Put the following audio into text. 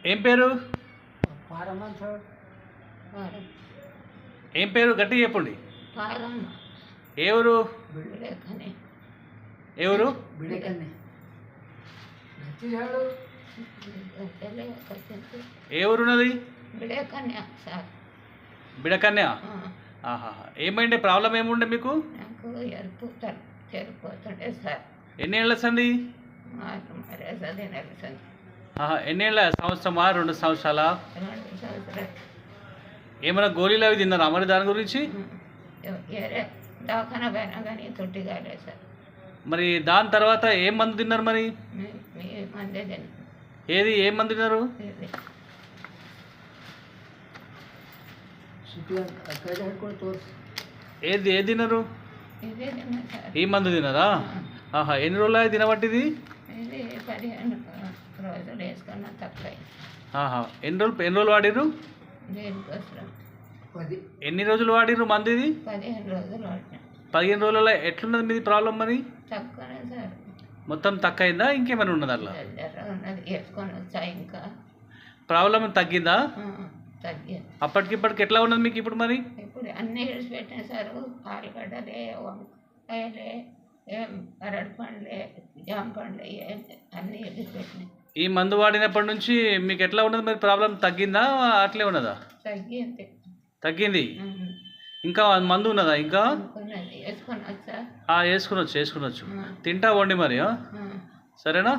ఏం పేరు? పారమ్మ సార్. ఏం పేరు గట్టిగా చెప్పండి. పారమ్మ. ఏ ఊరు? బిడకనే. ఏ ఊరు? బిడకన్నే. గచ్చిరాడు. ఏ ఊరు ఉన్నది? బిడకన్య సార్. బిడకన్య. ఆహా. ఏమైండే ప్రాబ్లం ఏముండే మీకు? నాకు చెరిపోతుండే సార్. ఎన్ని ఏళ్ళ సంది? మరి అదే నెలసంది. ఎన్నేళ్ళ? సంవత్సరమా 2 సంవత్సరాలా? 2 సంవత్సరాలు. ఏమైనా గోళీలు అవి తిన్నారా మరి దాని గురించి? వేరే దవాఖానా పోయినా కానీ తొట్టి కాలేదు సార్. మరి దాని తర్వాత ఏం మందు తిన్నారు మరి? మీ మందే తిన్నాను. ఏది ఏం మందు తిన్నారు? ఏది ఏది తిన్నారు? ఇదే తిన్నా సార్. ఈ మందు తిన్నారా? ఆహా. ఎన్ని రోజులు అది తినబట్టిది? ఇది 15 రోజులు వేసుకున్నా తక్కువ. ఆహా. ఎన్ని రోజులు వాడిర్రు? దేనికోసం? ఎన్ని రోజులు వాడిర్రు మందు ఇది? 15 రోజులు వాడినా. 15 రోజులలో ఎట్లున్నది మీది ప్రాబ్లం మరి? తక్కువనే సార్. మొత్తం తక్కువ అయిందా ఇంకేమైనా ఉన్నది అట్లా? ఉన్నది వేసుకొని వచ్చా. ఇంకా ప్రాబ్లం తగ్గిందా? తగ్గింది. అప్పటికిప్పటికి ఎట్లా ఉన్నది మీకు ఇప్పుడు మరి? ఇప్పుడు అన్నీ విడిచిపెట్టిన సార్. ఆలుగడ్డలే, వంకాయలే, ఏం అరటి పండ్లే, జామ పండ్లే, అన్నీ విడిచిపెట్టినాయి. ఈ మందు వాడినప్పటి నుంచి మీకు ఎట్లా ఉన్నది మరి? ప్రాబ్లం తగ్గిందా అట్లే ఉన్నదా? తగ్గింది. తగ్గింది. ఇంకా మందు ఉన్నదా ఇంకా? వేసుకొని వచ్చా. వేసుకునొచ్చు. తింటా వండి మరి. సరేనా?